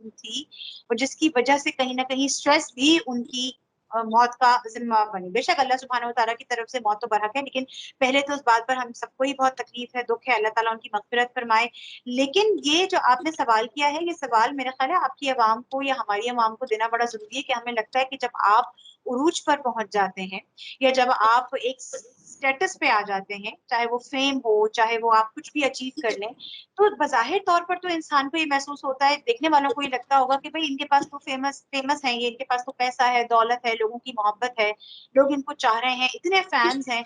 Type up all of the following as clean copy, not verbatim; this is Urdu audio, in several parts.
تھی اور جس کی وجہ سے کہیں نہ کہیں اسٹریس بھی ان کی موت کا ذمہ بنی. بے شک اللہ سبحانہ وتعالیٰ کی طرف سے موت تو برحق ہے, لیکن پہلے تو اس بات پر ہم سب کو ہی بہت تکلیف ہے, دکھ ہے, اللہ تعالیٰ ان کی مغفرت فرمائے. لیکن یہ جو آپ نے سوال کیا ہے, یہ سوال میرا خیال ہے آپ کی عوام کو یا ہماری عوام کو دینا بڑا ضروری ہے, کہ ہمیں لگتا ہے کہ جب آپ عروج پر پہنچ جاتے ہیں یا جب آپ ایک اسٹیٹس پہ آ جاتے ہیں, چاہے وہ فیم ہو, چاہے وہ آپ کچھ بھی اچیو کر لیں, تو بظاہر طور پر تو انسان کو یہ محسوس ہوتا ہے, دیکھنے والوں کو یہ لگتا ہوگا کہ بھئی ان کے پاس تو فیمس ہیں, یہ ان کے پاس تو پیسہ ہے, دولت ہے, لوگوں کی محبت ہے, لوگ ان کو چاہ رہے ہیں, اتنے فینس ہیں,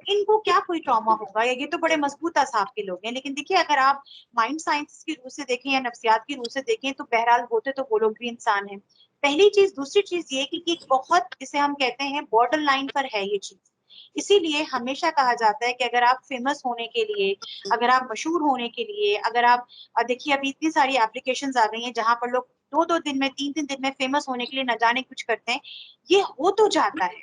ان کو کیا کوئی ٹراما ہوگا, یا یہ تو بڑے مضبوط اعصاب کے لوگ ہیں. لیکن دیکھیے اگر آپ مائنڈ سائنس کی روح سے دیکھیں یا نفسیات کی روح سے دیکھیں, تو بہرحال ہوتے تو وہ لوگ بھی انسان ہیں, پہلی چیز. دوسری چیز یہ کہ بہت جسے ہم کہتے ہیں بارڈر لائن پر ہے یہ چیز. اسی لیے ہمیشہ کہا جاتا ہے کہ اگر آپ فیمس ہونے کے لیے, اگر آپ مشہور ہونے کے لیے, اگر آپ دیکھیے ابھی اتنی ساری اپلیکیشنز آ گئی ہیں جہاں پر لوگ 2 دن میں 3 دن میں فیمس ہونے کے لیے نہ جانے کچھ کرتے ہیں, یہ ہو تو جاتا ہے,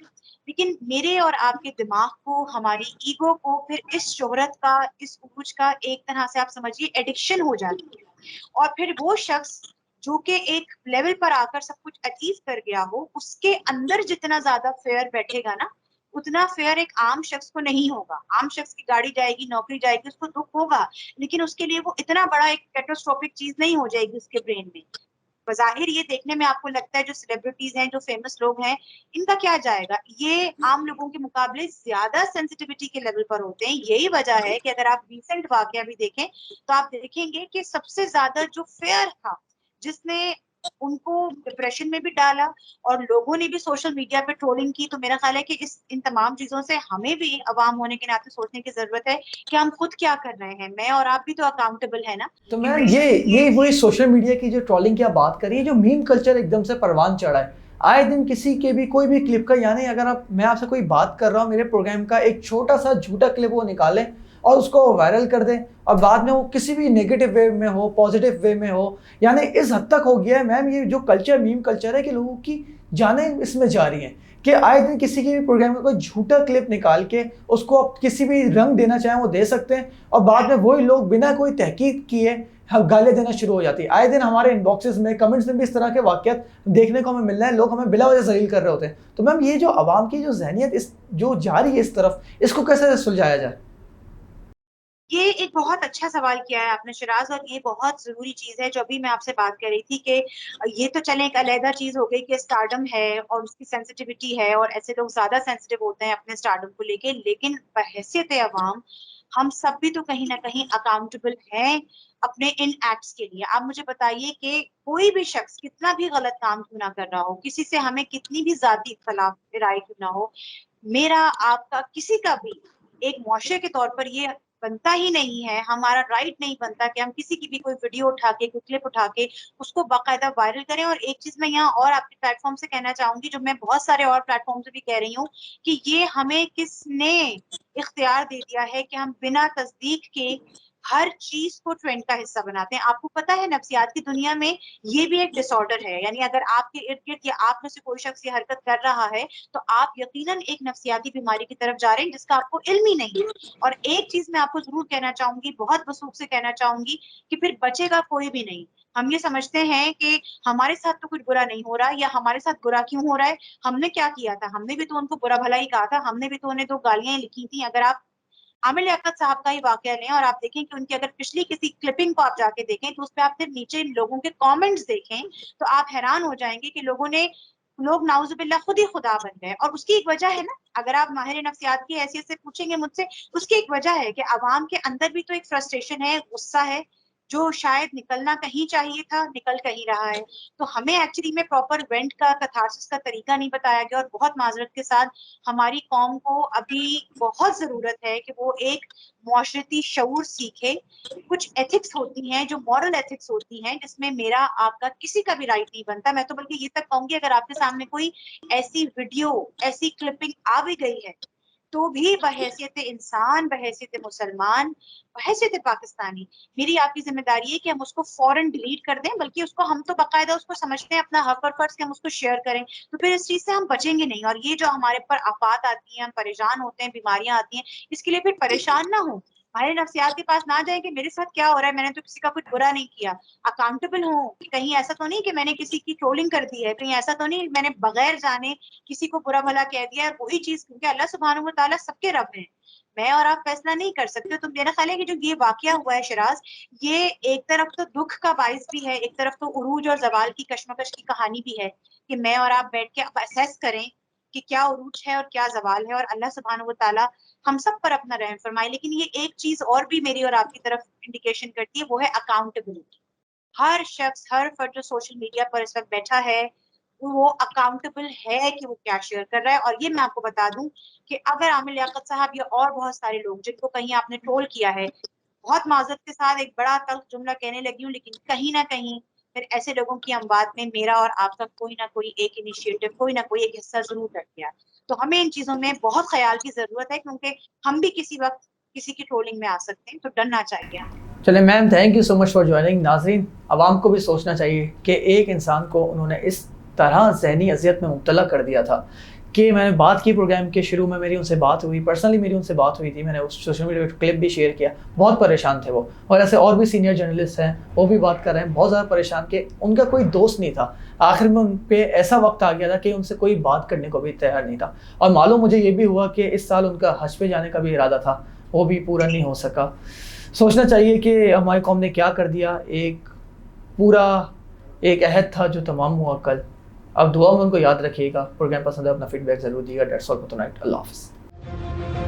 لیکن میرے اور آپ کے دماغ کو, ہماری ایگو کو پھر اس شہرت کا, اس عروج کا ایک طرح سے آپ سمجھیے ایڈکشن ہو جاتی ہے, اور پھر وہ شخص جو کہ ایک لیول پر آ کر سب کچھ اچیو کر گیا ہو, اس کے اندر جتنا زیادہ فیئر بیٹھے گا نا, اتنا فیئر ایک عام شخص کو نہیں ہوگا. عام شخص کی گاڑی جائے گی, نوکری جائے گی, اس کو دکھ ہوگا, لیکن اس کے لیے وہ اتنا بڑا ایک کیٹاسٹروفک چیز نہیں ہو جائے گی اس کے برین میں. بظاہر یہ دیکھنے میں آپ کو لگتا ہے جو سیلیبریٹیز ہیں, جو فیمس لوگ ہیں, ان کا کیا جائے گا, یہ عام لوگوں کے مقابلے زیادہ سینسٹیوٹی کے لیول پر ہوتے ہیں. یہی وجہ ہے کہ اگر آپ ریسنٹ واقعہ بھی دیکھیں تو آپ دیکھیں گے کہ سب سے زیادہ جو فیئر تھا, جس نے ان کو ڈپریشن میں بھی ڈالا اور لوگوں نے بھی سوشل میڈیا پہ ٹرولنگ کی, تو میرا خیال ہے کہ ان تمام چیزوں سے ہمیں بھی عوام ہونے کے ناطے سوچنے کی ضرورت ہے کہ ہم خود کیا کر رہے ہیں. میں اور آپ بھی تو اکاؤنٹیبل ہے نا. تو میم یہ وہی سوشل میڈیا کی جو ٹرولنگ کی آپ بات کر رہی ہے, جو میم کلچر ایک دم سے پروان چڑھا ہے, آئے دن کسی کے بھی کوئی بھی کلپ کا, یعنی اگر میں آپ سے کوئی بات کر رہا ہوں, میرے پروگرام کا ایک چھوٹا سا جھوٹا کلپ وہ نکالیں اور اس کو وائرل کر دیں, اور بعد میں وہ کسی بھی نیگیٹو وے میں ہو, پازیٹیو وے میں ہو, یعنی اس حد تک ہو گیا ہے میم یہ جو کلچر, میم کلچر ہے, کہ لوگوں کی جانیں اس میں جا رہی ہیں, کہ آئے دن کسی کے بھی پروگرام کا کوئی جھوٹا کلپ نکال کے اس کو آپ کسی بھی رنگ دینا چاہیں وہ دے سکتے ہیں, اور بعد میں وہی لوگ بنا کوئی تحقیق کیے گالیاں دینا شروع ہو جاتی ہے. آئے دن ہمارے ان باکسز میں, کمنٹس میں بھی اس طرح کے واقعات دیکھنے کو ہمیں مل رہے ہیں, لوگ ہمیں بلا وجہ ذلیل کر رہے ہوتے ہیں. تو میم یہ جو عوام کی جو ذہنیت جو جا رہی ہے اس طرف, اس کو کیسے سلجھایا جائے؟ یہ ایک بہت اچھا سوال کیا ہے آپ نے شراز, اور یہ بہت ضروری چیز ہے جو ابھی میں آپ سے بات کر رہی تھی, کہ یہ تو چلے ایک علیحدہ چیز ہو گئی کہ اسٹارڈم ہے اور اس کی سینسٹیوٹی ہے, اور ایسے لوگ زیادہ سینسٹیو ہوتے ہیں اپنے اسٹارڈم کو لے کے, لیکن بحیثیت عوام ہم سب بھی تو کہیں نہ کہیں اکاؤنٹیبل ہیں اپنے ان ایکٹس کے لیے. آپ مجھے بتائیے کہ کوئی بھی شخص کتنا بھی غلط کام کیوں نہ کر رہا ہو, کسی سے ہمیں کتنی بھی ذاتی اختلاف رائے کیوں نہ ہو, میرا آپ کا کسی کا بھی ایک معاشرے کے طور پر یہ بنتا ہی نہیں ہے, ہمارا رائٹ نہیں بنتا کہ ہم کسی کی بھی کوئی ویڈیو اٹھا کے, کوئی کلپ اٹھا کے اس کو باقاعدہ وائرل کریں. اور ایک چیز میں یہاں اور آپ کے پلیٹ فارم سے کہنا چاہوں گی, جو میں بہت سارے اور پلیٹ فارم سے بھی کہہ رہی ہوں, کہ یہ ہمیں کس نے اختیار دے دیا ہے کہ ہم بنا تصدیق کے ہر چیز کو ٹرینڈ کا حصہ بناتے ہیں. آپ کو پتا ہے نفسیات کی دنیا میں یہ بھی ایک ڈس آرڈر ہے, یعنی اگر آپ کے ارد گرد یا آپ میں سے کوئی شخص یہ حرکت کر رہا ہے تو آپ یقیناً ایک نفسیاتی بیماری کی طرف جا رہے ہیں جس کا آپ کو علم ہی نہیں ہے. اور ایک چیز میں آپ کو ضرور کہنا چاہوں گی, بہت وثوق سے کہنا چاہوں گی, کہ پھر بچے گا کوئی بھی نہیں. ہم یہ سمجھتے ہیں کہ ہمارے ساتھ تو کچھ برا نہیں ہو رہا, یا ہمارے ساتھ برا کیوں ہو رہا ہے, ہم نے کیا کیا تھا, ہم نے بھی تو ان کو برا بھلا ہی کہا تھا, ہم نے بھی تو انہیں 2 گالیاں لکھی تھیں. اگر آپ عامر لیاقت صاحب کا ہی واقعہ لیں اور آپ دیکھیں کہ ان کی اگر پچھلی کسی کلپنگ کو آپ جا کے دیکھیں تو اس پہ آپ پھر نیچے لوگوں کے کامنٹس دیکھیں تو آپ حیران ہو جائیں گے کہ لوگ نعوذ باللہ خود ہی خدا بن گئے. اور اس کی ایک وجہ ہے نا, اگر آپ ماہر نفسیات کی حیثیت سے پوچھیں گے مجھ سے, اس کی ایک وجہ ہے کہ عوام کے اندر بھی تو ایک فرسٹریشن ہے, غصہ ہے, جو شاید نکلنا کہیں چاہیے تھا, نکل کہیں رہا ہے. تو ہمیں ایکچولی میں پراپر وینٹ کا, کتھارسس کا طریقہ نہیں بتایا گیا, اور بہت معذرت کے ساتھ ہماری قوم کو ابھی بہت ضرورت ہے کہ وہ ایک معاشرتی شعور سیکھے. کچھ ایتھکس ہوتی ہیں جو مورل ایتھکس ہوتی ہیں, جس میں میرا آپ کا کسی کا بھی رائٹ نہیں بنتا. میں تو بلکہ یہ تک کہوں گی اگر آپ کے سامنے کوئی ایسی ویڈیو, ایسی کلپنگ آ بھی گئی ہے تو بھی بحیثیت انسان, بحیثیت مسلمان, بحیثیت پاکستانی, میری آپ کی ذمہ داری ہے کہ ہم اس کو فوراً ڈیلیٹ کر دیں. بلکہ اس کو ہم تو باقاعدہ اس کو سمجھتے ہیں اپنا حق اور فرض کہ ہم اس کو شیئر کریں, تو پھر اس چیز سے ہم بچیں گے نہیں. اور یہ جو ہمارے پر آفات آتی ہیں, ہم پریشان ہوتے ہیں, بیماریاں آتی ہیں, اس کے لیے پھر پریشان نہ ہوں. ہمارے نفسیات کے پاس نہ جائیں کہ میرے ساتھ کیا ہو رہا ہے, میں نے تو کسی کا کچھ برا نہیں کیا. اکاؤنٹیبل ہوں کہ کہیں ایسا تو نہیں کہ میں نے کسی کی ٹرولنگ کر دی ہے, کہیں ایسا تو نہیں میں نے بغیر جانے کسی کو برا بھلا کہہ دیا ہے. وہی چیز, کیونکہ اللہ سبحانہ و تعالیٰ سب کے رب ہیں, میں اور آپ فیصلہ نہیں کر سکتے. تو میرا خیال ہے کہ جو یہ واقعہ ہوا ہے شراز, یہ ایک طرف تو دکھ کا باعث بھی ہے, ایک طرف تو عروج اور زوال کی کشمکش کی کہانی بھی ہے, کہ میں اور آپ بیٹھ کے اب اسیس کریں کہ کیا عروج ہے اور کیا زوال ہے, اور اللہ سبحانہ و تعالیٰ ہم سب پر اپنا رحم فرمائے. لیکن یہ ایک چیز اور بھی میری اور آپ کی طرف انڈیکیشن کرتی ہے, وہ ہے اکاؤنٹیبلٹی. ہر شخص, ہر فرد جو سوشل میڈیا پر اس وقت بیٹھا ہے, وہ اکاؤنٹیبل ہے کہ وہ کیا شیئر کر رہا ہے. اور یہ میں آپ کو بتا دوں کہ اگر عامر لیاقت صاحب یا اور بہت سارے لوگ جن کو کہیں آپ نے ٹرول کیا ہے, بہت معذرت کے ساتھ ایک بڑا تلخ جملہ کہنے لگی ہوں, لیکن کہیں نہ کہیں پھر ایسے لوگوں کی اموات میں میرا اور آپ کا کوئی نہ کوئی ایک انیشیٹو, کوئی نہ کوئی ایک حصہ ضرور رکھ گیا. تو ہمیں ان چیزوں میں بہت خیال کی ضرورت ہے, کیونکہ ہم بھی کسی وقت کسی کی ٹرولنگ میں آ سکتے ہیں, تو ڈرنا چاہیے ہمیں. چلے ma'am, thank you so much for joining. ناظرین, عوام کو بھی سوچنا چاہیے کہ ایک انسان کو انہوں نے اس طرح ذہنی اذیت میں مبتلا کر دیا تھا کہ میں نے بات کی پروگرام کے شروع میں, میری ان سے بات ہوئی, پرسنلی میری ان سے بات ہوئی تھی, میں نے اس سوشل میڈیا پہ کلپ بھی شیئر کیا. بہت پریشان تھے وہ, اور ایسے اور بھی سینئر جرنلسٹ ہیں وہ بھی بات کر رہے ہیں, بہت زیادہ پریشان کہ ان کا کوئی دوست نہیں تھا. آخر میں ان پہ ایسا وقت آ گیا تھا کہ ان سے کوئی بات کرنے کو بھی تیار نہیں تھا. اور معلوم مجھے یہ بھی ہوا کہ اس سال ان کا حج پہ جانے کا بھی ارادہ تھا, وہ بھی پورا نہیں ہو سکا. سوچنا چاہیے کہ ہماری قوم نے کیا کر دیا. ایک پورا ایک عہد تھا جو تمام ہوا کل. اب دعا میں ان کو یاد رکھیے گا. پروگرام پسند ہے, اپنا فیڈ بیک ضرور دیے گا. That's all for tonight. اللہ حافظ.